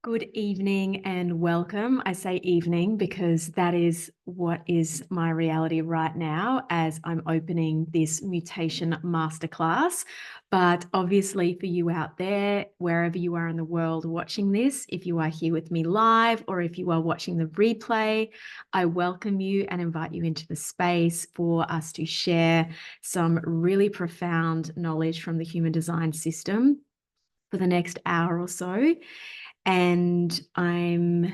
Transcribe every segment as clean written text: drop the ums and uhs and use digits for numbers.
Good evening and welcome. I say evening because that is what is my reality right now as I'm opening this Mutation masterclass. But obviously, for you out there, wherever you are in the world watching this, if you are here with me live or if you are watching the replay, I welcome you and invite you into the space for us to share some really profound knowledge from the human design system for the next hour or so. And I'm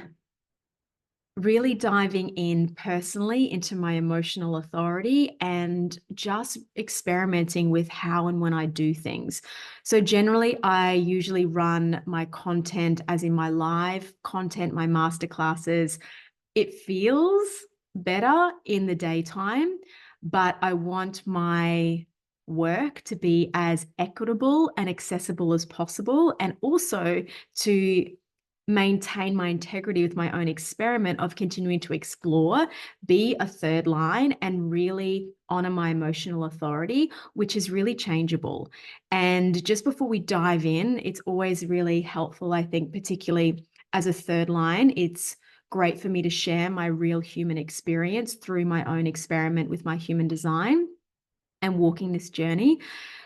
really diving in personally into my emotional authority and just experimenting with how and when I do things. So generally, I usually run my content as in my live content, my masterclasses. It feels better in the daytime, but I want my work to be as equitable and accessible as possible, and also to maintain my integrity with my own experiment of continuing to explore, be a third line, and really honor my emotional authority, which is really changeable. And just before we dive in, it's always really helpful, I think, particularly as a third line, it's great for me to share my real human experience through my own experiment with my human design and walking this journey.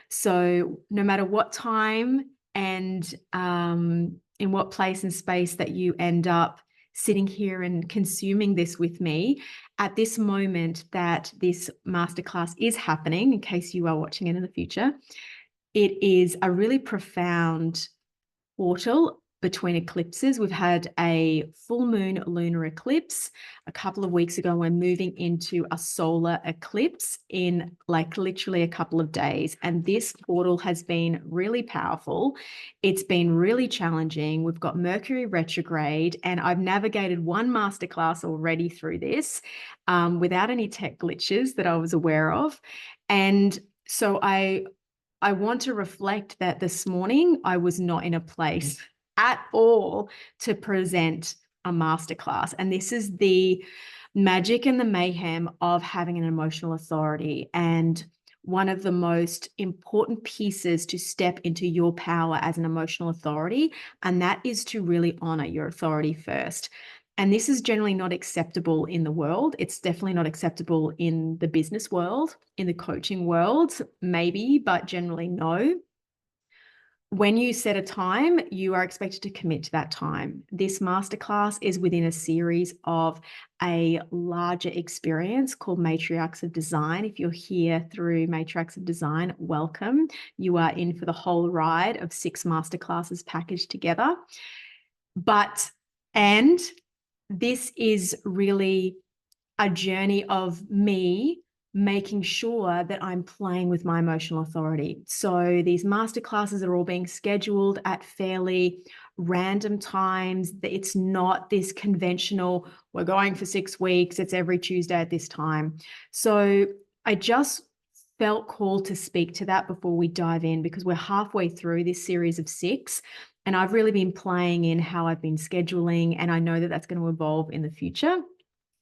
So no matter what time and in what place and space that you end up sitting here and consuming this with me, at this moment that this masterclass is happening, in case you are watching it in the future, it is a really profound portal between eclipses. We've had a full moon lunar eclipse a couple of weeks ago. We're moving into a solar eclipse in like literally a couple of days. And this portal has been really powerful. It's been really challenging. We've got Mercury retrograde, and I've navigated one masterclass already through this without any tech glitches that I was aware of. And so I want to reflect that this morning I was not in a place at all to present a masterclass. And this is the magic and the mayhem of having an emotional authority. And one of the most important pieces to step into your power as an emotional authority, and that is to really honor your authority first. And this is generally not acceptable in the world. It's definitely not acceptable in the business world, in the coaching world, maybe, but generally no. When you set a time, you are expected to commit to that time. This masterclass is within a series of a larger experience called Matriarchs of Design. If you're here through Matriarchs of Design, welcome. You are in for the whole ride of 6 masterclasses packaged together. And this is really a journey of me making sure that I'm playing with my emotional authority. So these masterclasses are all being scheduled at fairly random times. It's not this conventional, we're going for 6 weeks, it's every Tuesday at this time. So I just felt called to speak to that before we dive in, because we're halfway through this series of 6. And I've really been playing in how I've been scheduling, and I know that that's going to evolve in the future.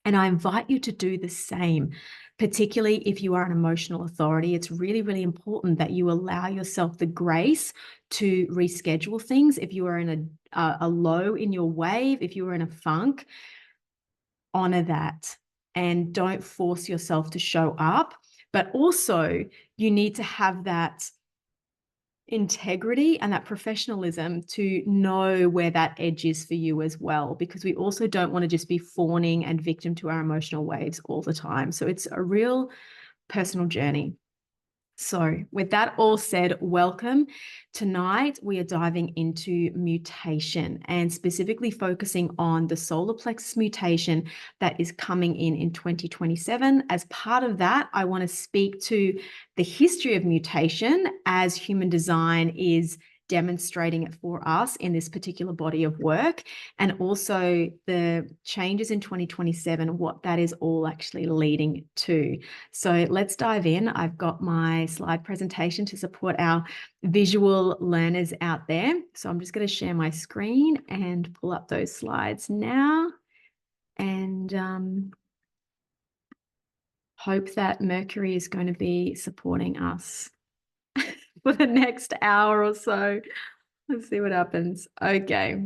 And I invite you to do the same, particularly if you are an emotional authority. It's really, really important that you allow yourself the grace to reschedule things. If you are in a low in your wave, if you are in a funk, honor that and don't force yourself to show up. But also, you need to have that integrity and that professionalism to know where that edge is for you as well, because we also don't want to just be fawning and victim to our emotional waves all the time. So it's a real personal journey. So with that all said, welcome. Tonight, we are diving into mutation and specifically focusing on the solar plexus mutation that is coming in 2027. As part of that, I want to speak to the history of mutation as human design is demonstrating it for us in this particular body of work, and also the changes in 2027, what that is all actually leading to. So let's dive in. I've got my slide presentation to support our visual learners out there. So I'm just going to share my screen and pull up those slides now, and hope that Mercury is going to be supporting us for the next hour or so. Let's see what happens. Okay.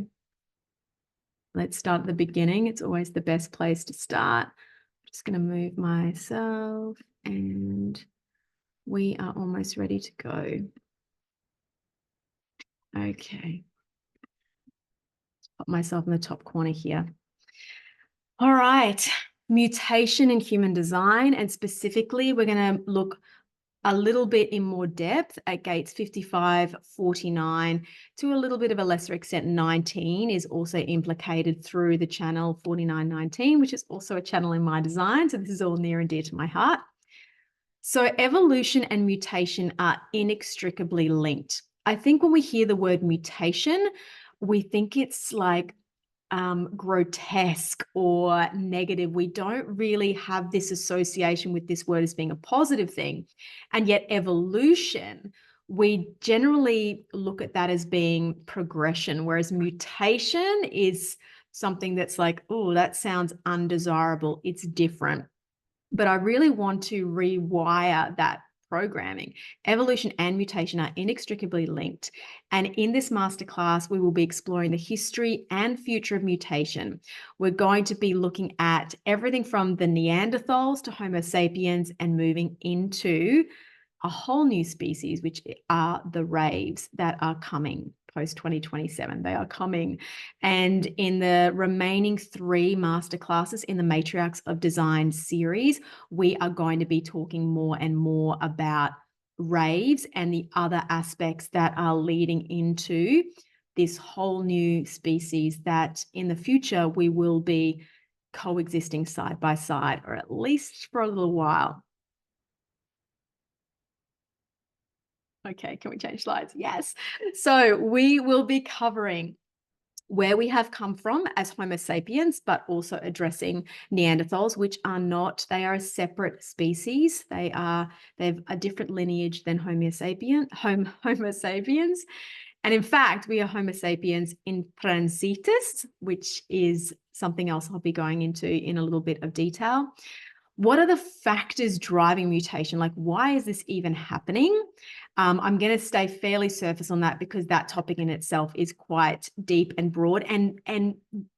let's start at the beginning. It's always the best place to start. I'm just going to move myself, and we are almost ready to go. Okay. Put myself in the top corner here. All right. Mutation in human design. And specifically, we're going to look a little bit in more depth at gates 55, 49, to a little bit of a lesser extent 19 is also implicated through the channel 4919, which is also a channel in my design. So this is all near and dear to my heart. So evolution and mutation are inextricably linked. I think when we hear the word mutation, we think it's like grotesque or negative. We don't really have this association with this word as being a positive thing. And yet evolution, we generally look at that as being progression, whereas mutation is something that's like, oh, that sounds undesirable. It's different. But I really want to rewire that programming. Evolution and mutation are inextricably linked. And in this masterclass, we will be exploring the history and future of mutation. We're going to be looking at everything from the Neanderthals to Homo sapiens and moving into a whole new species, which are the raves that are coming post 2027. They are coming. And in the remaining 3 masterclasses in the Matriarchs of Design series, we are going to be talking more and more about raves and the other aspects that are leading into this whole new species that in the future we will be coexisting side by side, or at least for a little while. Okay, can we change slides? Yes. So we will be covering where we have come from as Homo sapiens, but also addressing Neanderthals, which are not, they are a separate species. They've a different lineage than Homo sapiens. And in fact, we are Homo sapiens in transitus, which is something else I'll be going into in a little bit of detail. What are the factors driving mutation? Like, why is this even happening? I'm going to stay fairly surface on that because that topic in itself is quite deep and broad and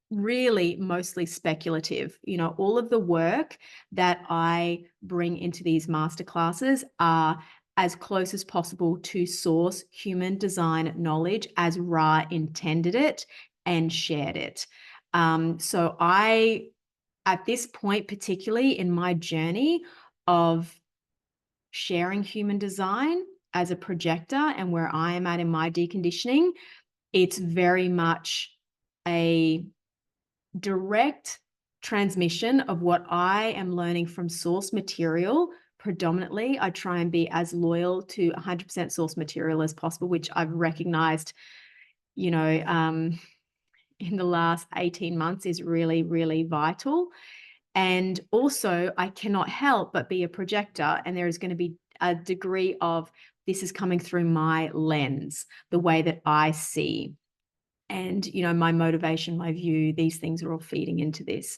really mostly speculative. You know, all of the work that I bring into these masterclasses are as close as possible to source human design knowledge as Ra intended it and shared it. So at this point, particularly in my journey of sharing human design as a projector and where I am at in my deconditioning, it's very much a direct transmission of what I am learning from source material. Predominantly, I try and be as loyal to 100% source material as possible, which I've recognized, you know, in the last 18 months is really, really vital. And also, I cannot help but be a projector, and there is going to be a degree of this is coming through my lens, the way that I see. And, you know, my motivation, my view, these things are all feeding into this.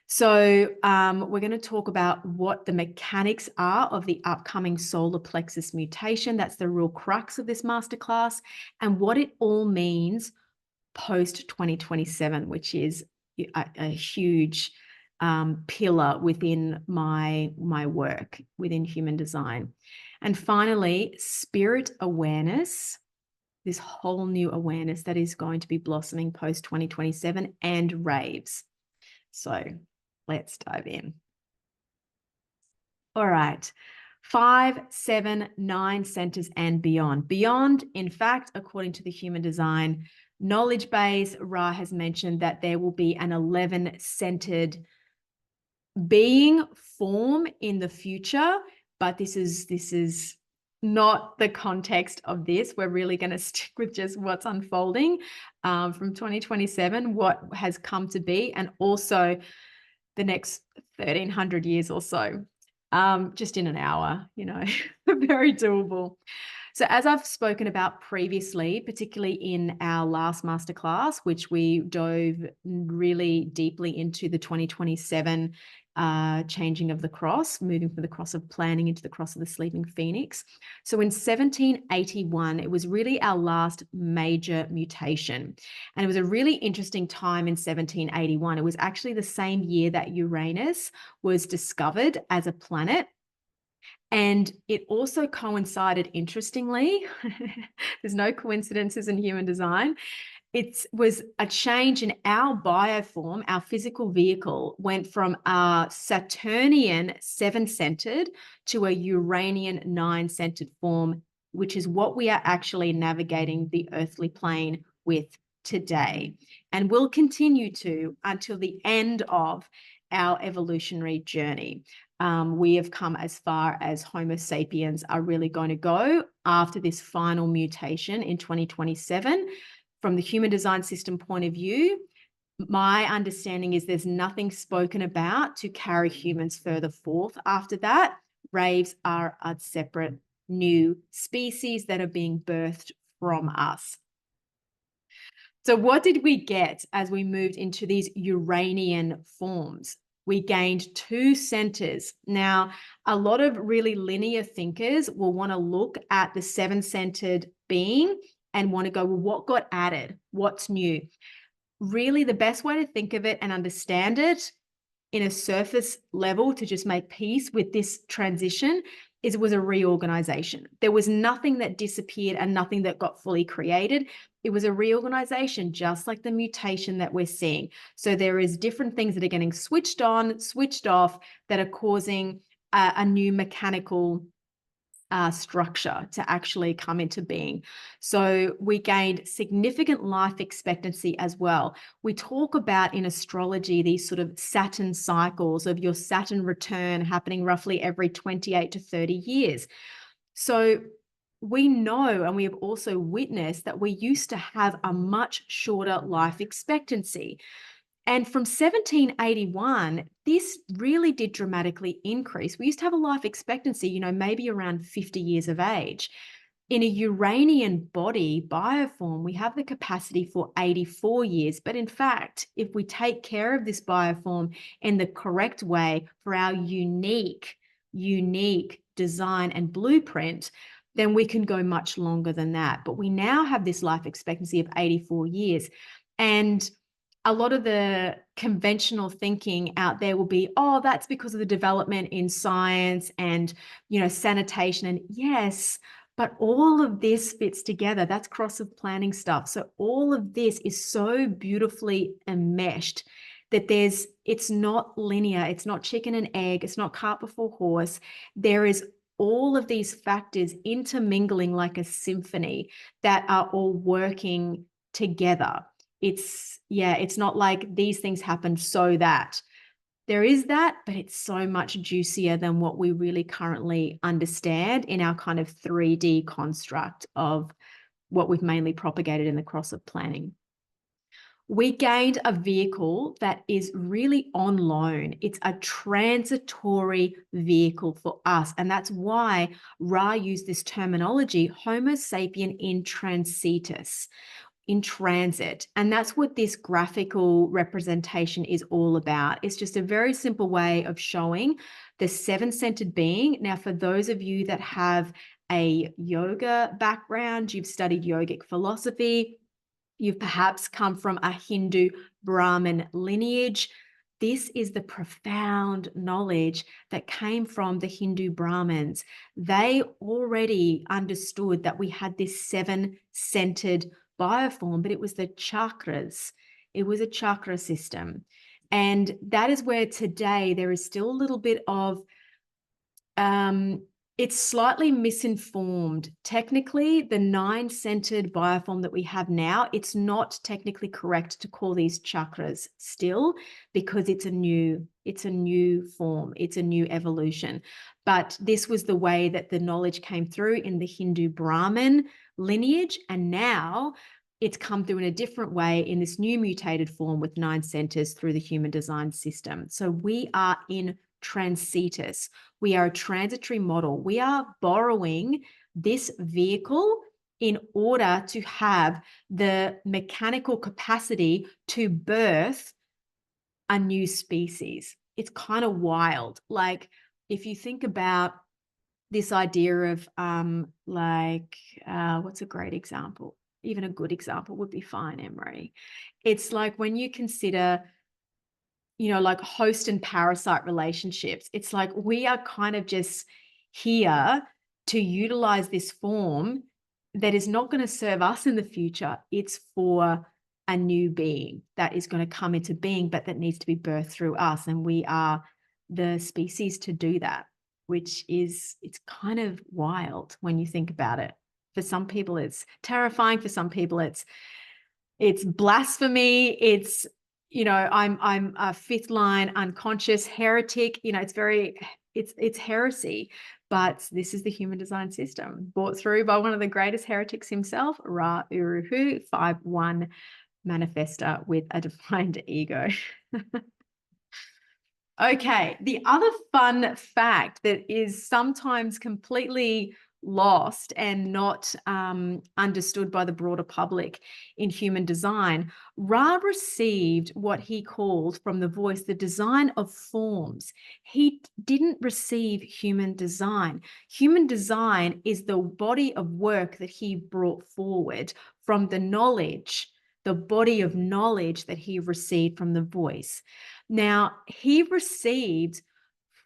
So we're going to talk about what the mechanics are of the upcoming solar plexus mutation. That's the real crux of this masterclass, and what it all means post 2027, which is a huge pillar within my work within human design. And finally, spirit awareness, this whole new awareness that is going to be blossoming post 2027, and raves. So let's dive in. All right. 5, 7, 9 centers and beyond. Beyond, in fact, according to the human design knowledge base, Ra has mentioned that there will be an 11-centered being form in the future, but this is not the context of this. We're really going to stick with just what's unfolding from 2027, what has come to be, and also the next 1,300 years or so, just in an hour, you know, very doable. So as I've spoken about previously, particularly in our last masterclass, which we dove really deeply into the 2027 changing of the cross, moving from the cross of planning into the cross of the sleeping phoenix. So in 1781, it was really our last major mutation. And it was a really interesting time in 1781. It was actually the same year that Uranus was discovered as a planet. And it also coincided, interestingly, there's no coincidences in human design. It was a change in our bioform. Our physical vehicle went from a Saturnian 7-centered to a Uranian 9-centered form, which is what we are actually navigating the earthly plane with today. And will continue to until the end of our evolutionary journey. We have come as far as Homo sapiens are really going to go after this final mutation in 2027. From the human design system point of view, my understanding is there's nothing spoken about to carry humans further forth after that. Raves are a separate new species that are being birthed from us. So what did we get as we moved into these Uranian forms? We gained 2 centers. Now, a lot of really linear thinkers will want to look at the 7-centered being and want to go, well, what got added? What's new? Really, the best way to think of it and understand it in a surface level to just make peace with this transition is it was a reorganization. There was nothing that disappeared and nothing that got fully created. It was a reorganization, just like the mutation that we're seeing. So there is different things that are getting switched on, switched off, that are causing a new mechanical structure to actually come into being. So we gained significant life expectancy as well. We talk about in astrology these sort of Saturn cycles of your Saturn return happening roughly every 28 to 30 years. So we know, and we have also witnessed, that we used to have a much shorter life expectancy. And from 1781, this really did dramatically increase. We used to have a life expectancy, maybe around 50 years of age. In a Uranian body bioform, we have the capacity for 84 years. But in fact, if we take care of this bioform in the correct way for our unique design and blueprint, then we can go much longer than that. But we now have this life expectancy of 84 years. And a lot of the conventional thinking out there will be, oh, that's because of the development in science and, sanitation. And yes, but all of this fits together. That's cross of planning stuff. So all of this is so beautifully enmeshed that it's not linear. It's not chicken and egg. It's not cart before horse. There is all of these factors intermingling like a symphony that are all working together. It's not like these things happen so that. There is that, but it's so much juicier than what we really currently understand in our kind of 3D construct of what we've mainly propagated in the cross of planning. We gained a vehicle that is really on loan. It's a transitory vehicle for us. And that's why Ra used this terminology, Homo sapien in transitus, in transit. And that's what this graphical representation is all about. It's just a very simple way of showing the 7-centered being. Now, for those of you that have a yoga background, you've studied yogic philosophy, you've perhaps come from a Hindu Brahmin lineage, this is the profound knowledge that came from the Hindu Brahmins. They already understood that we had this 7-centered bioform, but it was the chakras. It was a chakra system. And that is where today there is still a little bit of, it's slightly misinformed. Technically, the 9-centered bioform that we have now, it's not technically correct to call these chakras still, because it's a new form, it's a new evolution. But this was the way that the knowledge came through in the Hindu Brahmin lineage, and now it's come through in a different way in this new mutated form with 9 centers through the human design system. So we are in transitus. We are a transitory model. We are borrowing this vehicle in order to have the mechanical capacity to birth a new species. it's kind of wild. Like if you think about this idea of what's a great example? Even a good example would be fine, Ann-Maree. It's like when you consider, like host and parasite relationships, it's like we are kind of just here to utilize this form that is not going to serve us in the future. It's for a new being that is going to come into being, but that needs to be birthed through us. And we are the species to do that, which is, it's kind of wild when you think about it. For some people, it's terrifying. For some people, it's blasphemy. It's, I'm a fifth line unconscious heretic. It's heresy. But this is the human design system brought through by one of the greatest heretics himself, Ra Uru Hu, 5-1 manifester with a defined ego. Okay, the other fun fact that is sometimes completely lost and not understood by the broader public in human design, Ra received what he called from the voice the design of forms. He didn't receive human design. Human design is the body of work that he brought forward from the knowledge, the body of knowledge that he received from the voice. Now, he received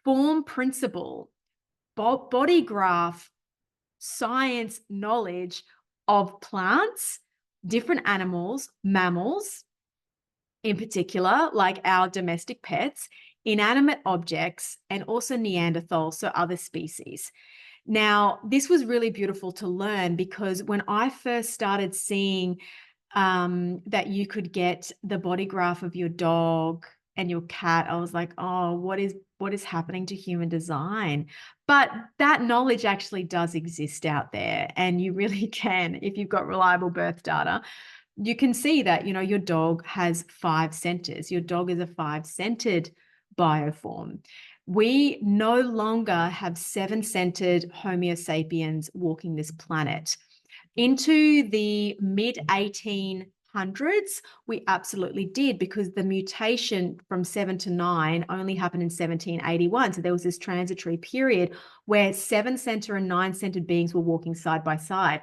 form principle, body graph, science knowledge of plants, different animals, mammals in particular, like our domestic pets, inanimate objects, and also Neanderthals, so other species. Now, this was really beautiful to learn because when I first started seeing that you could get the body graph of your dog and your cat, I was like, oh, what is happening to human design? But that knowledge actually does exist out there, and you really can, if you've got reliable birth data, you can see that, your dog has 5 centers. Your dog is a 5-centered bioform. We no longer have 7-centered Homo sapiens walking this planet. Into the mid-1800s, we absolutely did, because the mutation from 7 to 9 only happened in 1781. So there was this transitory period where 7-center and 9-centered beings were walking side by side.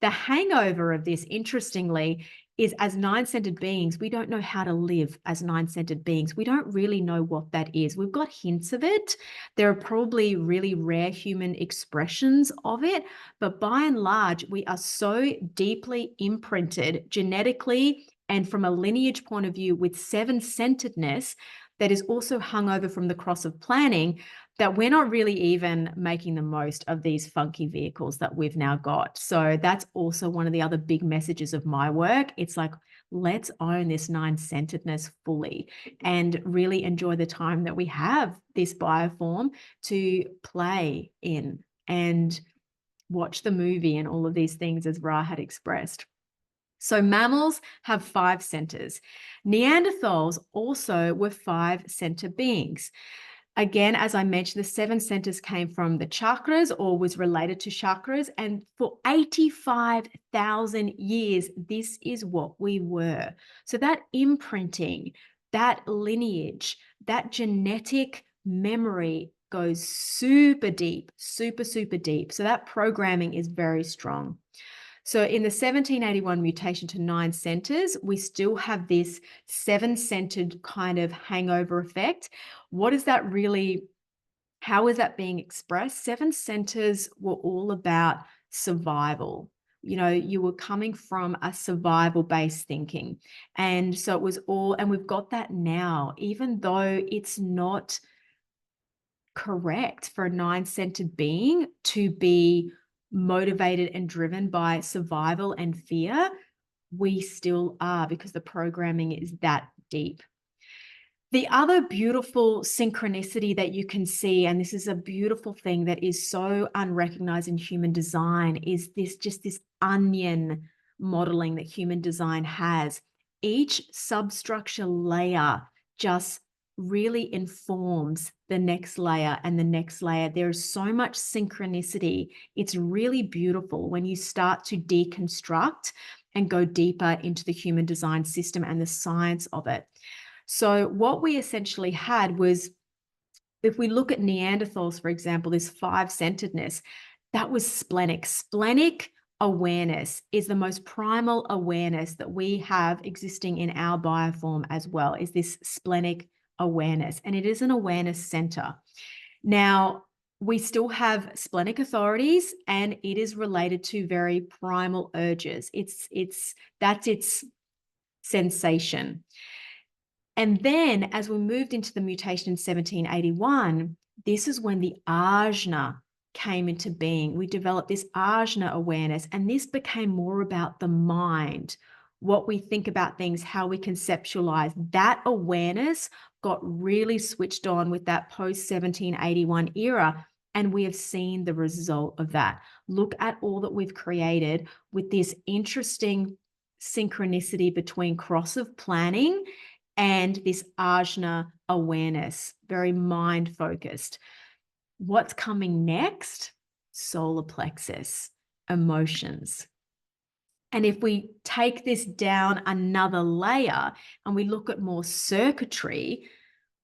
The hangover of this, interestingly, is as 9-centered beings, we don't know how to live as 9-centered beings. We don't really know what that is. We've got hints of it. There are probably really rare human expressions of it, but by and large, we are so deeply imprinted genetically and from a lineage point of view with 7-centeredness that is also hung over from the cross of planning, that we're not really even making the most of these funky vehicles that we've now got. So that's also one of the other big messages of my work. It's like, let's own this 9-centeredness fully and really enjoy the time that we have this bioform to play in and watch the movie and all of these things, as Ra had expressed. So mammals have 5 centers. Neanderthals also were 5-center beings. Again, as I mentioned, the 7 centers came from the chakras or was related to chakras. And for 85,000 years, this is what we were. So that imprinting, that lineage, that genetic memory goes super deep, super, super deep. So that programming is very strong. So in the 1781 mutation to 9 centers, we still have this 7-centered kind of hangover effect. What is that really? How is that being expressed? 7 centers were all about survival. You were coming from a survival-based thinking. And so it was all, and we've got that now, even though it's not correct for a 9-centered being to be motivated and driven by survival and fear, we still are, because the programming is that deep. The other beautiful synchronicity that you can see, and this is a beautiful thing that is so unrecognized in human design, is this onion modeling that human design has. Each substructure layer just really informs the next layer and the next layer. There is so much synchronicity. It's really beautiful when you start to deconstruct and go deeper into the human design system and the science of it. So what we essentially had was If we look at Neanderthals, for example, this five-centeredness, that was splenic. Splenic awareness is the most primal awareness that we have existing in our bioform as well, is this splenic awareness. And it is an awareness center. Now, we still have splenic authorities, and it is related to very primal urges. That's its sensation. And then as we moved into the mutation in 1781, this is when the ajna came into being. We developed this ajna awareness, and this became more about the mind, what we think about things, how we conceptualize. That awareness got really switched on with that post-1781 era, and we have seen the result of that. Look at all that we've created with this interesting synchronicity between cross of planning and this ajna awareness, very mind-focused. What's coming next? Solar plexus, emotions. And if we take this down another layer and we look at more circuitry,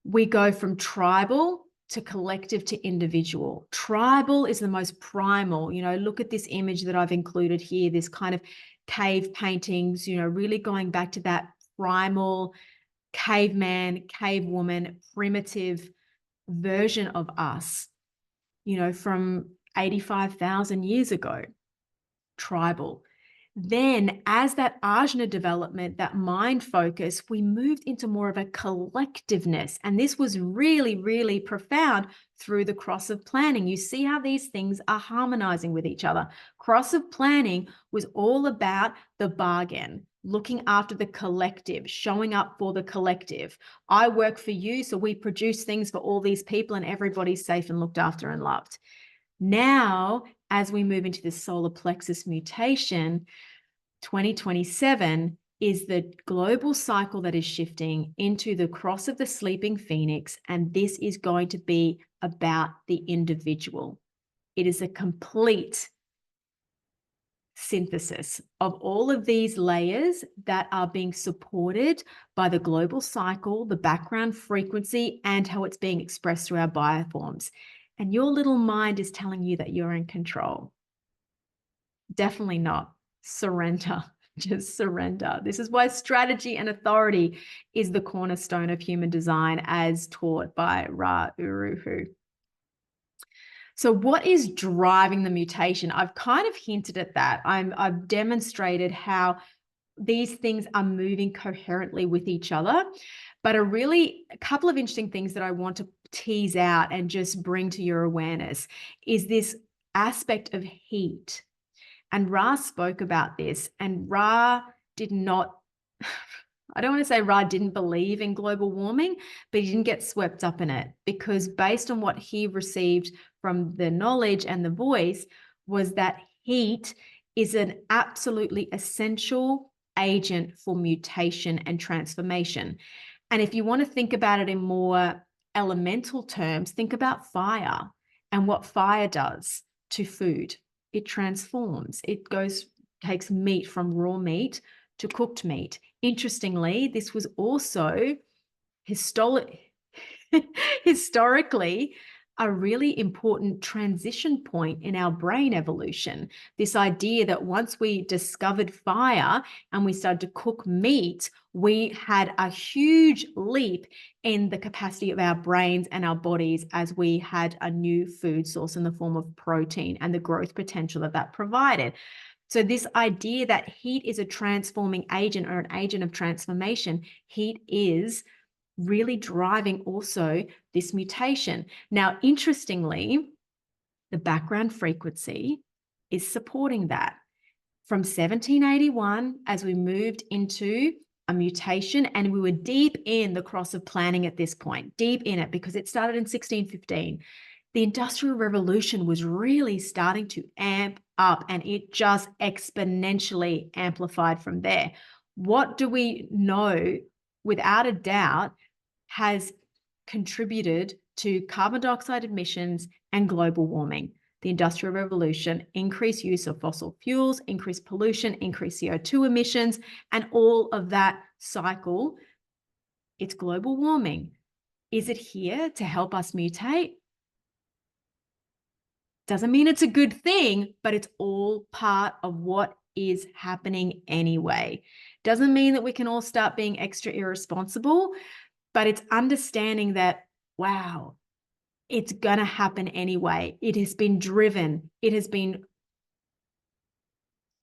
we go from tribal to collective to individual. Tribal is the most primal. Look at this image that I've included here, this kind of cave paintings, really going back to that primal caveman, cavewoman, primitive version of us, from 85,000 years ago, tribal. Then as that ajna development, that mind focus, we moved into more of a collectiveness. And this was really, really profound through the cross of planning. You see how these things are harmonizing with each other. Cross of planning was all about the bargain, looking after the collective, showing up for the collective. I work for you, so we produce things for all these people, and everybody's safe and looked after and loved. Now, as we move into the solar plexus mutation, 2027 is the global cycle that is shifting into the cross of the sleeping phoenix, and this is going to be about the individual. It is a complete synthesis of all of these layers that are being supported by the global cycle, the background frequency, and how it's being expressed through our bioforms. And your little mind is telling you that you're in control. Definitely not. Surrender. Just surrender. This is why strategy and authority is the cornerstone of human design as taught by Ra Uru Hu. So what is driving the mutation? I've kind of hinted at that. I've demonstrated how these things are moving coherently with each other, but a couple of interesting things that I want to tease out and just bring to your awareness is this aspect of heat. And Ra spoke about this, and Ra did not, I don't want to say Ra didn't believe in global warming, but he didn't get swept up in it, because based on what he received from the knowledge and the voice was that heat is an absolutely essential agent for mutation and transformation. And if you want to think about it in more elemental terms, think about fire and what fire does to food. It transforms. It takes meat from raw meat to cooked meat. Interestingly, this was also historically a really important transition point in our brain evolution. This idea that once we discovered fire and we started to cook meat, we had a huge leap in the capacity of our brains and our bodies as we had a new food source in the form of protein and the growth potential that that provided. So this idea that heat is a transforming agent or an agent of transformation, heat is really driving also this mutation. Now, interestingly, the background frequency is supporting that. From 1781, as we moved into a mutation, and we were deep in the cross of planning at this point, deep in it, because it started in 1615. The Industrial Revolution was really starting to amp up, and it just exponentially amplified from there. What do we know without a doubt has contributed to carbon dioxide emissions and global warming? The Industrial Revolution, increased use of fossil fuels, increased pollution, increased CO2 emissions, and all of that cycle. It's global warming. Is it here to help us mutate? Doesn't mean it's a good thing, but it's all part of what is happening anyway. Doesn't mean that we can all start being extra irresponsible, but it's understanding that, wow, it's going to happen anyway. It has been driven. It has been,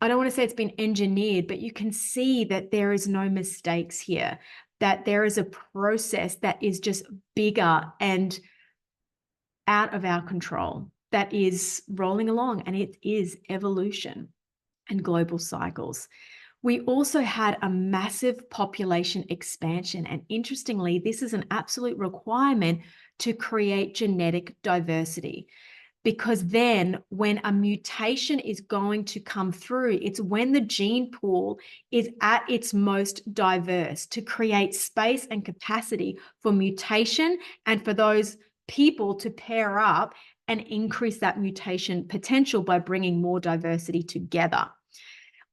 I don't want to say it's been engineered, but you can see that there is no mistakes here, that there is a process that is just bigger and out of our control, that is rolling along, and it is evolution and global cycles. We also had a massive population expansion. And interestingly, this is an absolute requirement to create genetic diversity. Because then when a mutation is going to come through, it's when the gene pool is at its most diverse to create space and capacity for mutation and for those people to pair up and increase that mutation potential by bringing more diversity together.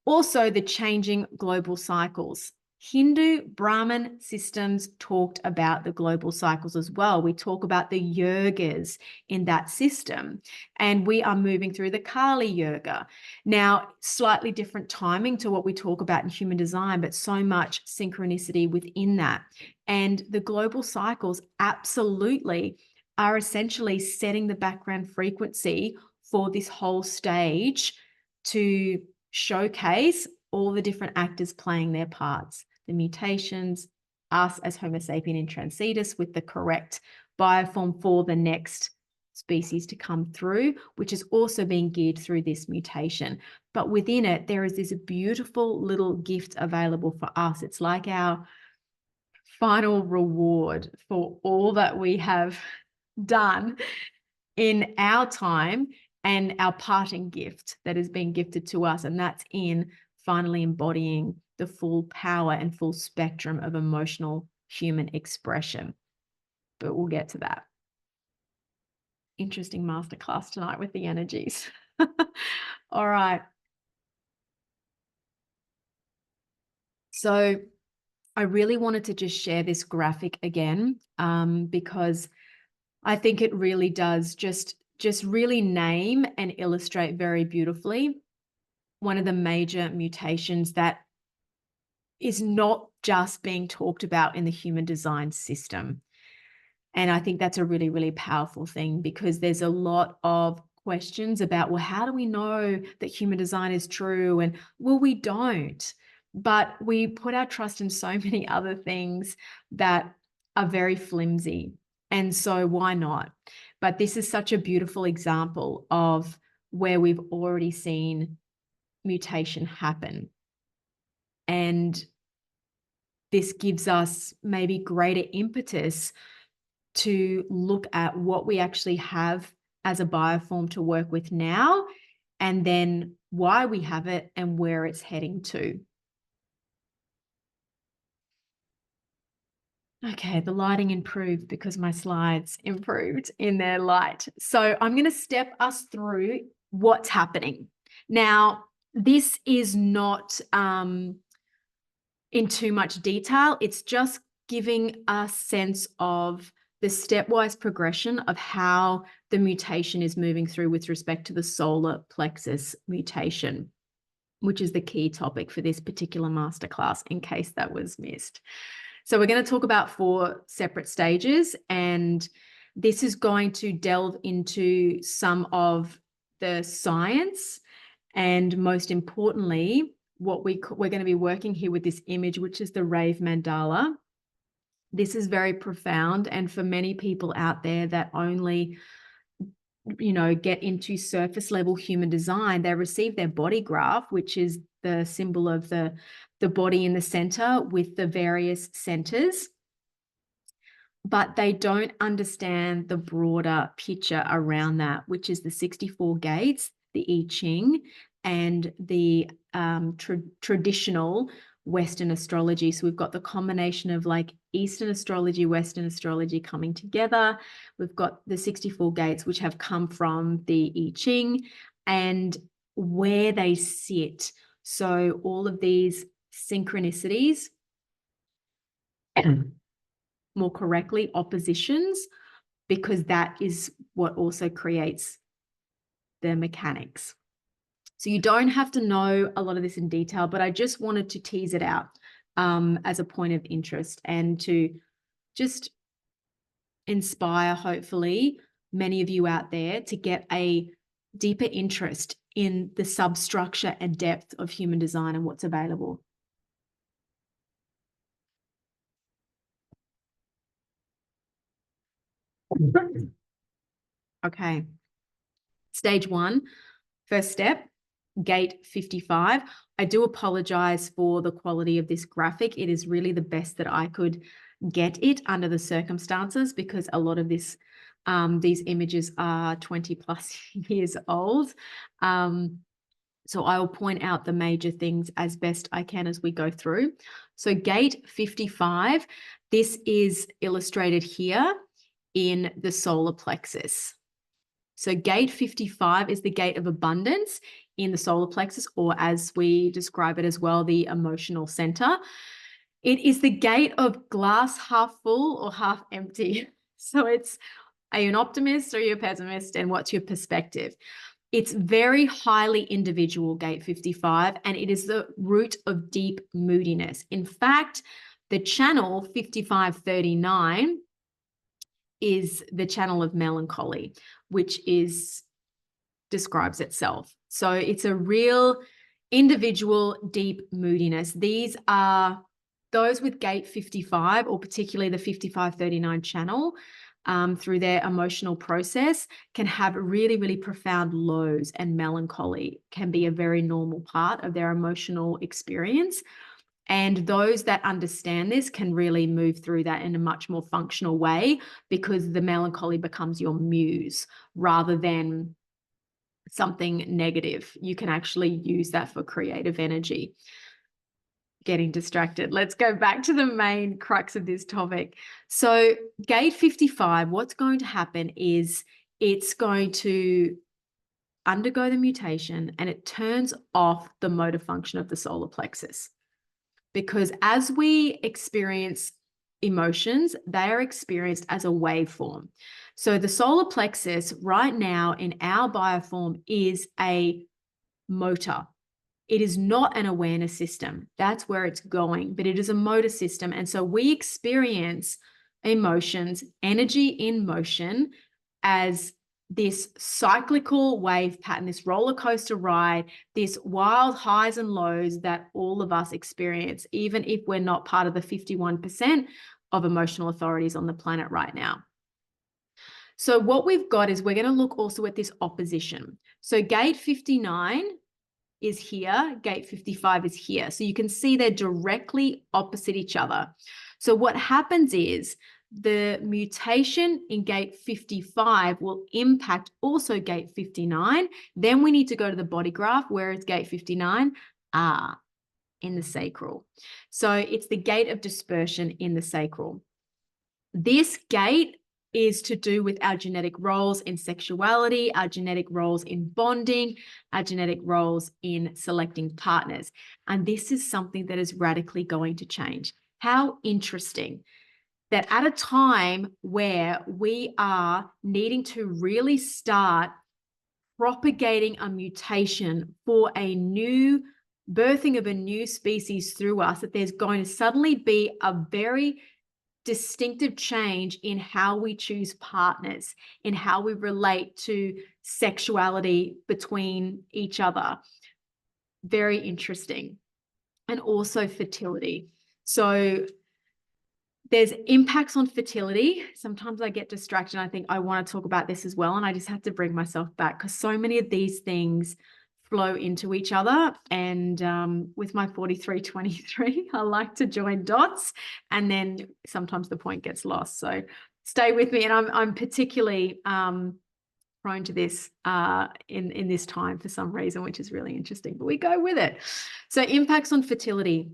Also, the changing global cycles. Hindu Brahmin systems talked about the global cycles as well. We talk about the yogas in that system, and we are moving through the Kali yoga. Now, slightly different timing to what we talk about in human design, but so much synchronicity within that. And the global cycles absolutely are essentially setting the background frequency for this whole stage to showcase all the different actors playing their parts, the mutations, us as Homo sapien in transitus with the correct bioform for the next species to come through, which is also being geared through this mutation. But within it, there is this beautiful little gift available for us. It's like our final reward for all that we have done in our time and our parting gift that has been gifted to us. And that's in finally embodying the full power and full spectrum of emotional human expression. But we'll get to that. Interesting masterclass tonight with the energies. All right. So I really wanted to just share this graphic again because I think it really does just really name and illustrate very beautifully one of the major mutations that is not just being talked about in the human design system. And I think that's a really, really powerful thing because there's a lot of questions about, well, how do we know that human design is true? And well, we don't, but we put our trust in so many other things that are very flimsy. And so why not? But this is such a beautiful example of where we've already seen mutation happen. And this gives us maybe greater impetus to look at what we actually have as a bioform to work with now, and then why we have it and where it's heading to. Okay, the lighting improved because my slides improved in their light. So I'm going to step us through what's happening. Now, this is not in too much detail. It's just giving a sense of the stepwise progression of how the mutation is moving through with respect to the solar plexus mutation, which is the key topic for this particular masterclass, in case that was missed. So we're going to talk about 4 separate stages, and this is going to delve into some of the science, and most importantly, what we're going to be working here with this image, which is the Rave mandala. This is very profound, and for many people out there that only get into surface level human design, they receive their body graph, which is the symbol of the body in the center with the various centers, but they don't understand the broader picture around that, which is the 64 gates, the I Ching, and the traditional Western astrology. So we've got the combination of like Eastern astrology, Western astrology coming together. We've got the 64 gates, which have come from the I Ching, and where they sit. So all of these synchronicities, more correctly, oppositions, because that is what also creates the mechanics. So you don't have to know a lot of this in detail, but I just wanted to tease it out as a point of interest and to just inspire, hopefully, many of you out there to get a deeper interest in the substructure and depth of human design and what's available. Okay. Stage 1, first step, gate 55. I do apologize for the quality of this graphic. It is really the best that I could get it under the circumstances, because a lot of this, these images are 20 plus years old. So I will point out the major things as best I can as we go through. So gate 55, this is illustrated here in the solar plexus. So gate 55 is the gate of abundance in the solar plexus, or as we describe it as well, the emotional center. It is the gate of glass half full or half empty. So it's, are you an optimist or are you a pessimist, and what's your perspective? It's very highly individual, gate 55, and it is the root of deep moodiness. In fact, the channel 5539 is the channel of melancholy, which describes itself. So it's a real individual deep moodiness. These are those with gate 55, or particularly the 5539 channel, through their emotional process, can have really, really profound lows, and melancholy can be a very normal part of their emotional experience. And those that understand this can really move through that in a much more functional way, because the melancholy becomes your muse rather than something negative. You can actually use that for creative energy. Getting distracted. Let's go back to the main crux of this topic. So gate 55, what's going to happen is it's going to undergo the mutation, and it turns off the motor function of the solar plexus. Because as we experience emotions, they are experienced as a waveform. So the solar plexus right now in our bioform is a motor. It is not an awareness system. That's where it's going, but it is a motor system. And so we experience emotions, energy in motion, as this cyclical wave pattern, this roller coaster ride, this wild highs and lows that all of us experience, even if we're not part of the 51% of emotional authorities on the planet right now. So what we've got is we're going to look also at this opposition. So gate 59 is here, gate 55 is here. So you can see they're directly opposite each other. So what happens is the mutation in gate 55 will impact also gate 59. Then we need to go to the body graph. Where is gate 59? In the sacral. So it's the gate of dispersion in the sacral. This gate is to do with our genetic roles in sexuality, our genetic roles in bonding, our genetic roles in selecting partners. And this is something that is radically going to change. How interesting that at a time where we are needing to really start propagating a mutation for a new birthing of a new species through us, that there's going to suddenly be a very distinctive change in how we choose partners, in how we relate to sexuality between each other. Very interesting. And also fertility. So there's impacts on fertility. Sometimes I get distracted and I think I want to talk about this as well. And I just have to bring myself back, because so many of these things flow into each other. And with my 4323, I like to join dots, and then sometimes the point gets lost. So stay with me. And I'm particularly prone to this in this time for some reason, which is really interesting, but we go with it. So impacts on fertility.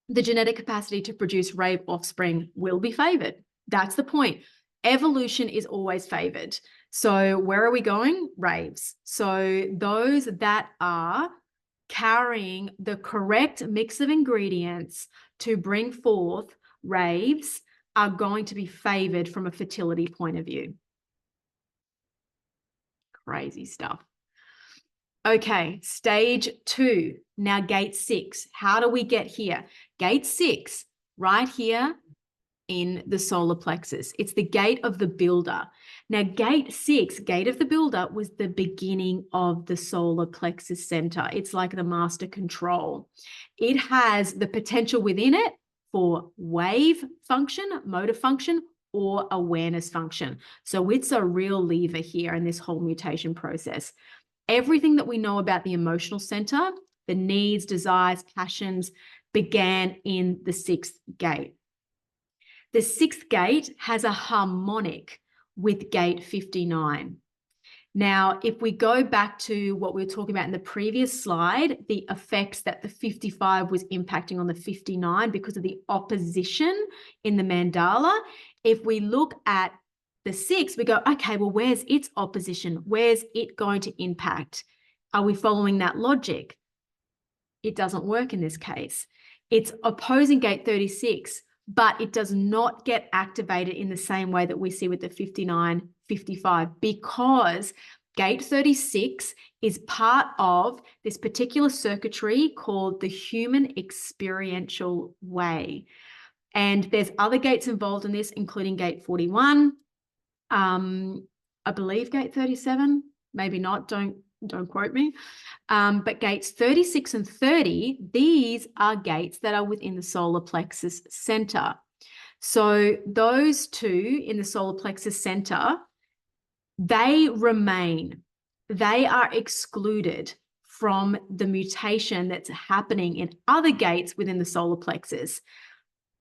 The genetic capacity to produce rave offspring will be favored. That's the point. Evolution is always favored. So where are we going? Raves. So those that are carrying the correct mix of ingredients to bring forth raves are going to be favored from a fertility point of view. Crazy stuff. Okay, stage 2. Now gate 6. How do we get here? Gate 6, right here in the solar plexus. It's the gate of the builder. Now, gate 6, gate of the builder, was the beginning of the solar plexus center. It's like the master control. It has the potential within it for wave function, motor function, or awareness function. So it's a real lever here in this whole mutation process. Everything that we know about the emotional center, the needs, desires, passions, began in the 6th gate. The 6th gate has a harmonic with gate 59. Now, if we go back to what we were talking about in the previous slide, the effects that the 55 was impacting on the 59 because of the opposition in the mandala, if we look at the 6, we go, okay, well, where's its opposition? Where's it going to impact? Are we following that logic? It doesn't work in this case. It's opposing gate 36, but it does not get activated in the same way that we see with the 59, 55, because gate 36 is part of this particular circuitry called the human experiential way. And there's other gates involved in this, including gate 41, I believe gate 37, maybe not, don't quote me. But gates 36 and 30, these are gates that are within the solar plexus center. So those two in the solar plexus center, they remain. They are excluded from the mutation that's happening in other gates within the solar plexus.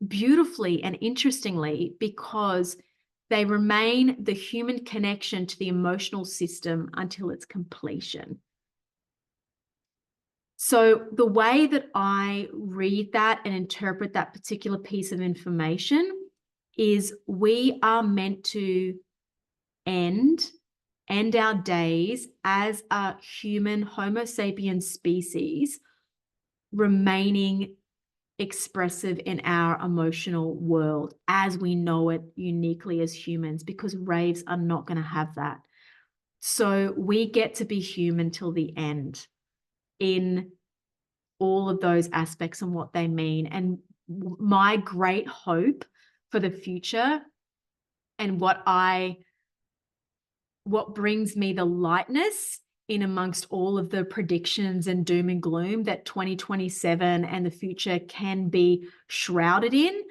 Beautifully and interestingly, because they remain the human connection to the emotional system until its completion. So the way that I read that and interpret that particular piece of information is we are meant to end our days as a human Homo sapiens species, remaining expressive in our emotional world as we know it uniquely as humans, because raves are not going to have that. So we get to be human till the end in all of those aspects and what they mean. And my great hope for the future and what brings me the lightness in amongst all of the predictions and doom and gloom that 2027 and the future can be shrouded in,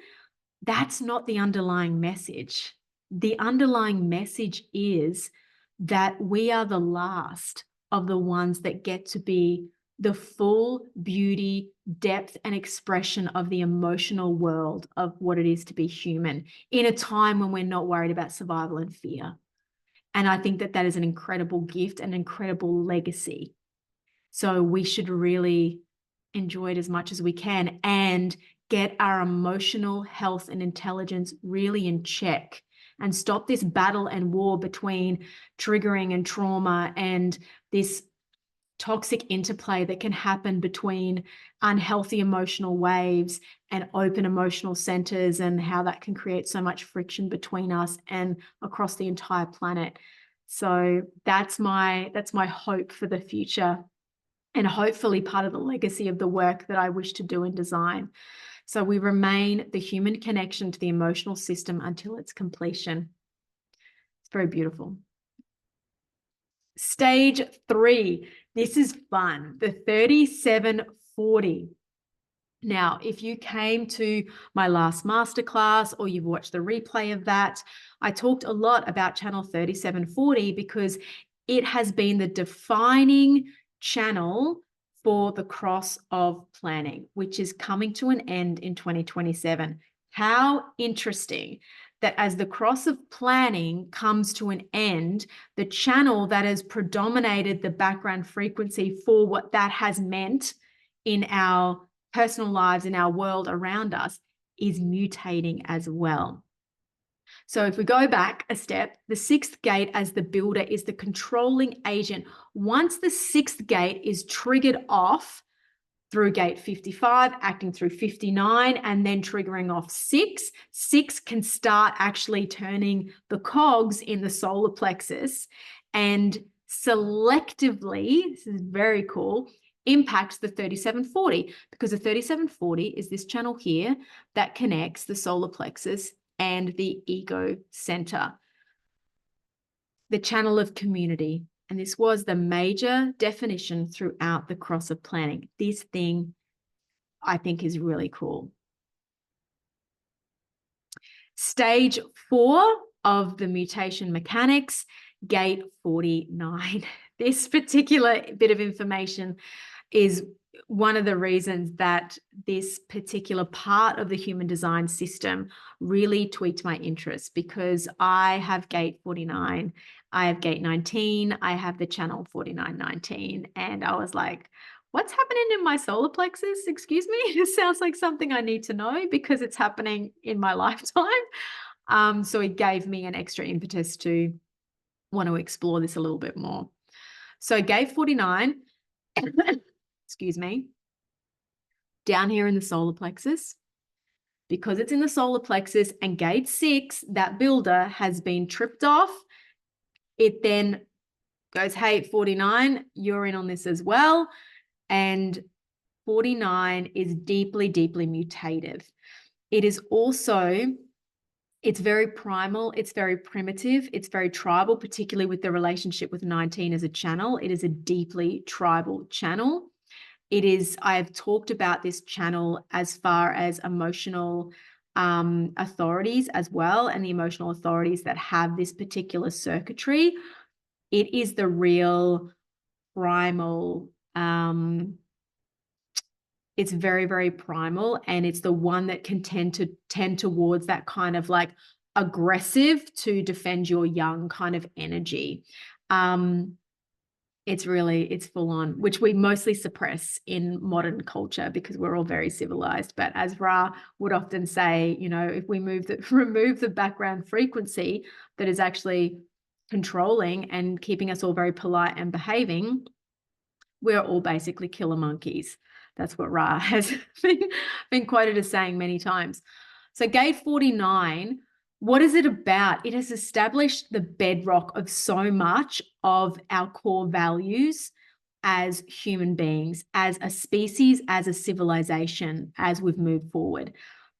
that's not the underlying message. The underlying message is that we are the last of the ones that get to be the full beauty, depth, and expression of the emotional world of what it is to be human in a time when we're not worried about survival and fear. And I think that that is an incredible gift, an incredible legacy. So we should really enjoy it as much as we can and get our emotional health and intelligence really in check and stop this battle and war between triggering and trauma and this toxic interplay that can happen between unhealthy emotional waves and open emotional centers, and how that can create so much friction between us and across the entire planet. So that's my hope for the future, and hopefully part of the legacy of the work that I wish to do in design. So we remain the human connection to the emotional system until its completion. It's very beautiful. Stage 3. This is fun. The 3740. Now, if you came to my last masterclass or you've watched the replay of that, I talked a lot about channel 3740 because it has been the defining channel for the cross of planning, which is coming to an end in 2027. How interesting that as the cross of planning comes to an end, the channel that has predominated the background frequency for what that has meant in our personal lives, in our world around us, is mutating as well. So if we go back a step, the 6th gate as the builder is the controlling agent. Once the 6th gate is triggered off, through gate 55, acting through 59, and then triggering off 6. 6 can start actually turning the cogs in the solar plexus and selectively, this is very cool, impacts the 3740, because the 3740 is this channel here that connects the solar plexus and the ego center, the channel of community. And this was the major definition throughout the cross of planning. This thing, I think, is really cool. Stage 4 of the mutation mechanics, gate 49. This particular bit of information is one of the reasons that this particular part of the human design system really tweaked my interest, because I have gate 49, I have gate 19, I have the channel 4919, and I was like, what's happening in my solar plexus? Excuse me? It sounds like something I need to know because it's happening in my lifetime. So it gave me an extra impetus to want to explore this a little bit more. So gate 49, excuse me, down here in the solar plexus, because it's in the solar plexus and gate 6, that builder has been tripped off. It then goes, hey, 49, you're in on this as well. And 49 is deeply, deeply mutative. It is also, it's very primal, it's very primitive, it's very tribal, particularly with the relationship with 19 as a channel. It is a deeply tribal channel. It is, I've talked about this channel as far as emotional authorities as well, and the emotional authorities that have this particular circuitry. It is the real primal, it's very, very primal, and it's the one that can tend towards that kind of like aggressive to defend your young kind of energy. It's full on, which we mostly suppress in modern culture because we're all very civilized. But as Ra would often say, you know, if we remove the background frequency that is actually controlling and keeping us all very polite and behaving, we're all basically killer monkeys. That's what Ra has been quoted as saying many times. So gate 49, what is it about? It has established the bedrock of so much of our core values as human beings, as a species, as a civilization, as we've moved forward.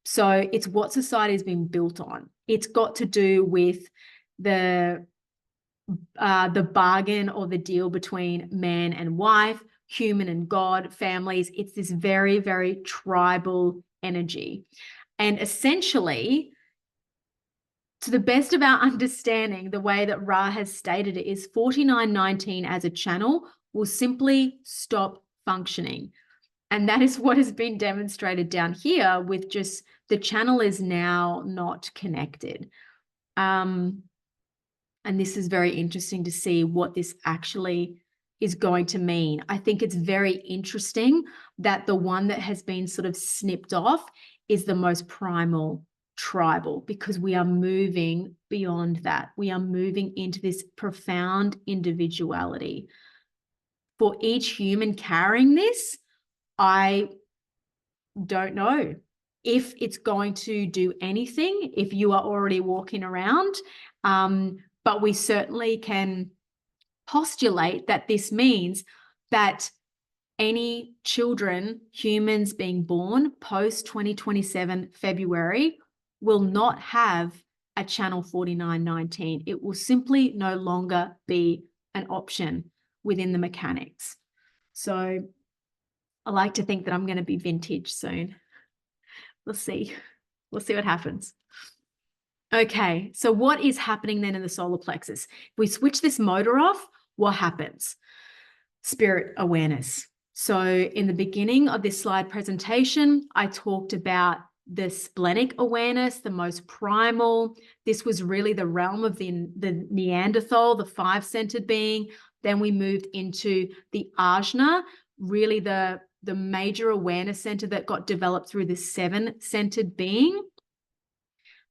So it's what society has been built on. It's got to do with the bargain or the deal between man and wife, human and God, families. It's this very, very tribal energy. And essentially, to the best of our understanding, the way that Ra has stated it is 4919 as a channel will simply stop functioning. And that is what has been demonstrated down here with just the channel is now not connected. And this is very interesting to see what this actually is going to mean. I think it's very interesting that the one that has been sort of snipped off is the most primal, tribal, because we are moving beyond that. We are moving into this profound individuality. For each human carrying this, I don't know if it's going to do anything if you are already walking around, but we certainly can postulate that this means that any children, humans being born post 2027 February, will not have a channel 4919. It will simply no longer be an option within the mechanics. So I like to think that I'm going to be vintage soon. We'll see. We'll see what happens. Okay, so what is happening then in the solar plexus? If we switch this motor off, what happens? Spirit awareness. So in the beginning of this slide presentation, I talked about the splenic awareness, the most primal. This was really the realm of the Neanderthal, the 5-centered being. Then we moved into the Ajna, really the major awareness center that got developed through the 7-centered being.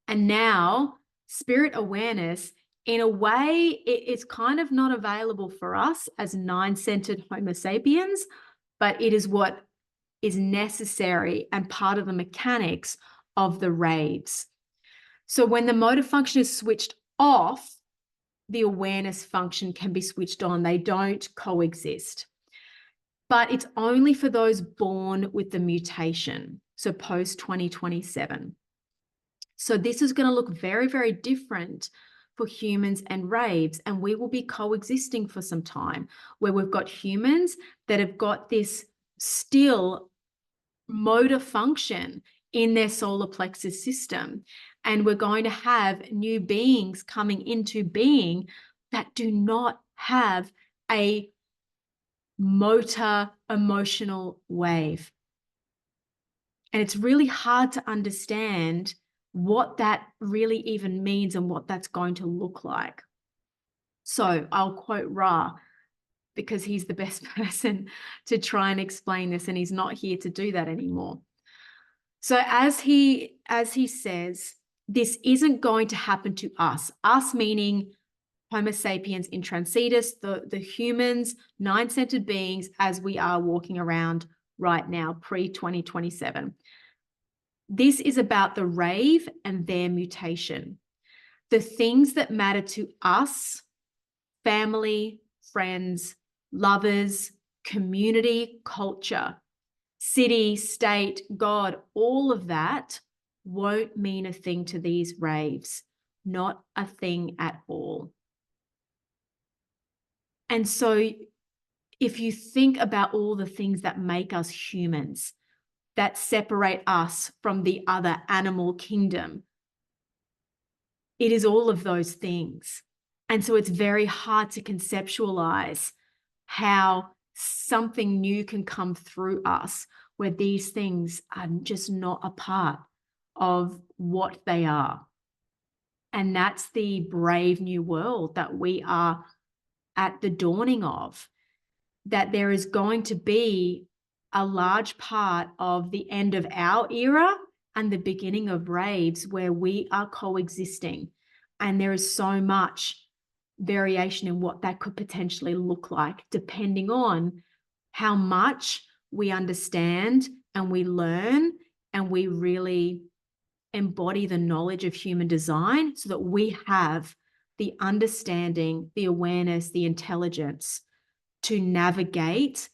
And now spirit awareness, in a way, it's kind of not available for us as 9-centered Homo sapiens, but it is what is necessary and part of the mechanics of the raves. So when the motor function is switched off, the awareness function can be switched on. They don't coexist. But it's only for those born with the mutation, so post 2027. So this is going to look very, very different for humans and raves, and we will be coexisting for some time, where we've got humans that have got this still motor function in their solar plexus system, and we're going to have new beings coming into being that do not have a motor emotional wave. And it's really hard to understand what that really even means and what that's going to look like. So I'll quote Ra, because he's the best person to try and explain this, and he's not here to do that anymore. So as he says, this isn't going to happen to us meaning Homo sapiens intransitus, the humans, nine-centered beings as we are walking around right now, pre-2027. This is about the rave and their mutation. The things that matter to us, family, friends, lovers, community, culture, city, state, God, all of that won't mean a thing to these raves, not a thing at all. And so if you think about all the things that make us humans, that separate us from the other animal kingdom, it is all of those things. And so it's very hard to conceptualize how something new can come through us where these things are just not a part of what they are. And that's the brave new world that we are at the dawning of, that there is going to be a large part of the end of our era and the beginning of raves where we are coexisting. And there is so much variation in what that could potentially look like, depending on how much we understand and we learn and we really embody the knowledge of human design, so that we have the understanding, the awareness, the intelligence to navigate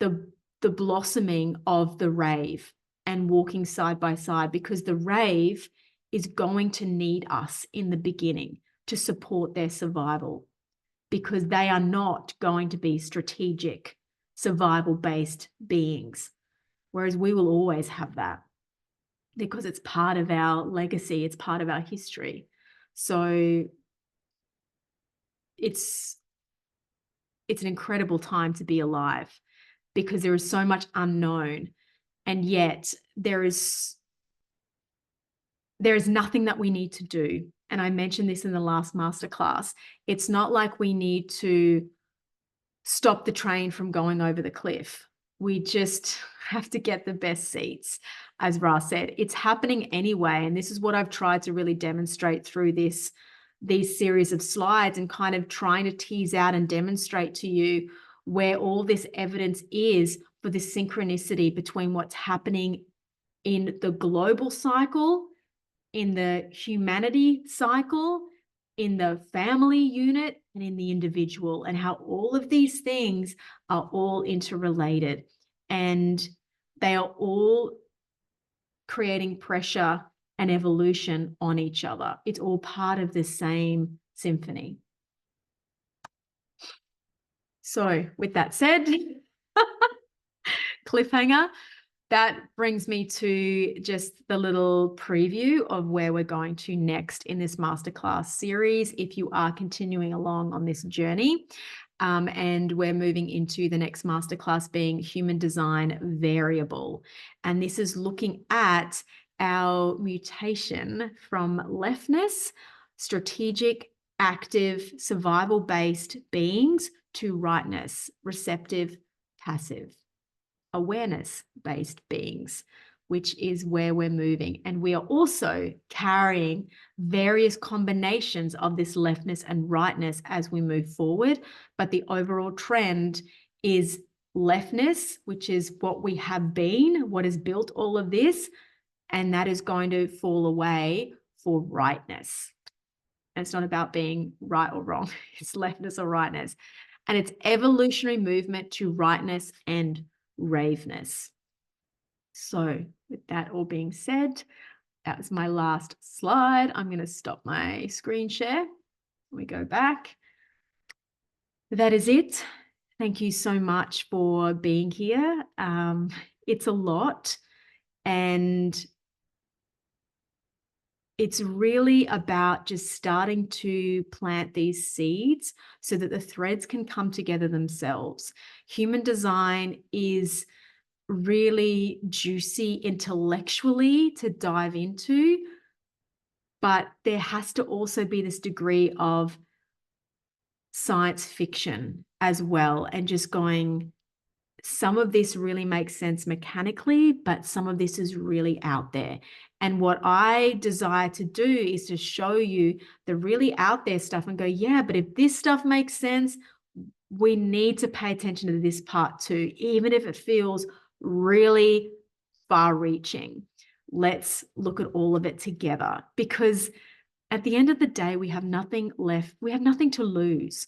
the blossoming of the rave and walking side by side, because the rave is going to need us in the beginning to support their survival, because they are not going to be strategic, survival-based beings, whereas we will always have that because it's part of our legacy, it's part of our history. So it's an incredible time to be alive, because there is so much unknown, and yet there is nothing that we need to do. And I mentioned this in the last masterclass. It's not like we need to stop the train from going over the cliff. We just have to get the best seats, as Ra said. It's happening anyway. And this is what I've tried to really demonstrate through these series of slides, and kind of trying to tease out and demonstrate to you where all this evidence is for the synchronicity between what's happening in the global cycle, in the humanity cycle, in the family unit, and in the individual, and how all of these things are all interrelated, and they are all creating pressure and evolution on each other. It's all part of the same symphony. So with that said, cliffhanger, that brings me to just the little preview of where we're going to next in this masterclass series, if you are continuing along on this journey. And we're moving into the next masterclass being human design variable. And this is looking at our mutation from leftness, strategic, active, survival-based beings, to rightness, receptive, passive, awareness-based beings, which is where we're moving. And we are also carrying various combinations of this leftness and rightness as we move forward. But the overall trend is leftness, which is what we have been, what has built all of this, and that is going to fall away for rightness. And it's not about being right or wrong. It's leftness or rightness. And it's evolutionary movement to rightness and raveness. So with that all being said, that was my last slide. I'm going to stop my screen share. We go back. That is it. Thank you so much for being here. It's a lot, and it's really about just starting to plant these seeds so that the threads can come together themselves. Human design is really juicy intellectually to dive into, but there has to also be this degree of science fiction as well, and just going, some of this really makes sense mechanically, but some of this is really out there. And what I desire to do is to show you the really out there stuff and go, yeah, but if this stuff makes sense, we need to pay attention to this part too, even if it feels really far reaching. Let's look at all of it together, because at the end of the day, we have nothing left. We have nothing to lose.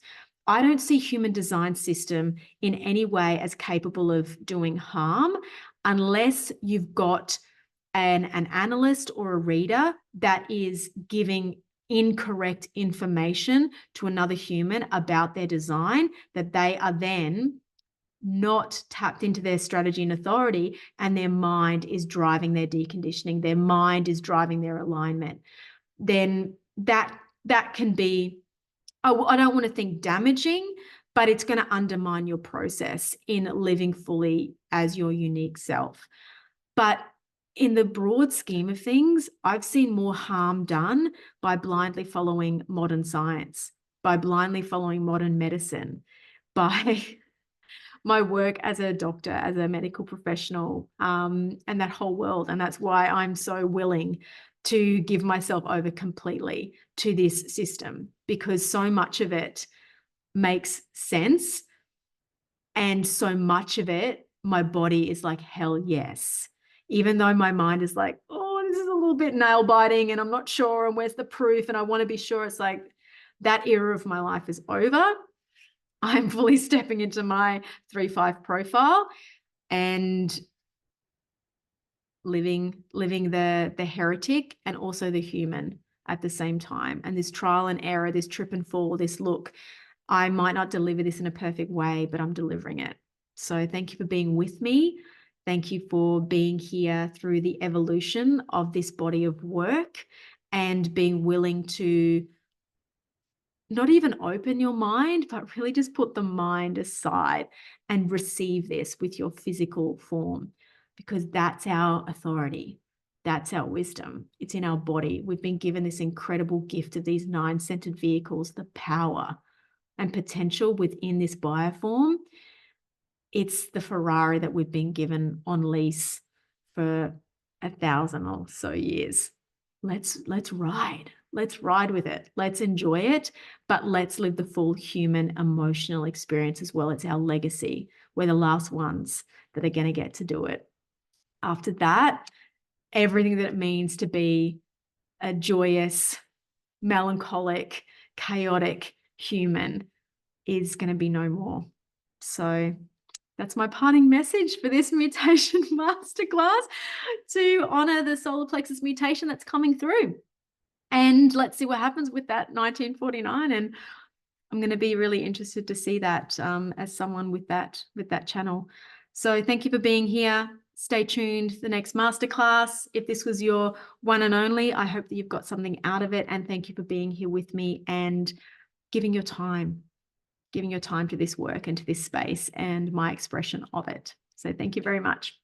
I don't see human design system in any way as capable of doing harm unless you've got an analyst or a reader that is giving incorrect information to another human about their design, that they are then not tapped into their strategy and authority, and their mind is driving their deconditioning, their mind is driving their alignment. Then that can be, I don't want to think damaging, but it's going to undermine your process in living fully as your unique self. But in the broad scheme of things, I've seen more harm done by blindly following modern science, by blindly following modern medicine, by my work as a doctor, as a medical professional, and that whole world. And that's why I'm so willing to give myself over completely to this system, because so much of it makes sense. And so much of it, my body is like, hell yes. Even though my mind is like, oh, this is a little bit nail biting and I'm not sure, and where's the proof? And I want to be sure. It's like, that era of my life is over. I'm fully stepping into my 3-5 profile and living the heretic and also the human at the same time. And this trial and error, this trip and fall, this look, I might not deliver this in a perfect way, but I'm delivering it. So thank you for being with me. Thank you for being here through the evolution of this body of work and being willing to not even open your mind, but really just put the mind aside and receive this with your physical form, because that's our authority. That's our wisdom. It's in our body. We've been given this incredible gift of these 9-centered vehicles, the power and potential within this bioform. It's the Ferrari that we've been given on lease for 1,000 or so years. Let's ride. Let's ride with it. Let's enjoy it, but let's live the full human emotional experience as well. It's our legacy. We're the last ones that are going to get to do it. After that, everything that it means to be a joyous, melancholic, chaotic human is going to be no more. So that's my parting message for this mutation masterclass, to honor the solar plexus mutation that's coming through. And let's see what happens with that 1949. And I'm going to be really interested to see that as someone with that channel. So thank you for being here. Stay tuned. The next masterclass, if this was your one and only, I hope that you've got something out of it. And thank you for being here with me and giving your time to this work and to this space and my expression of it. So thank you very much.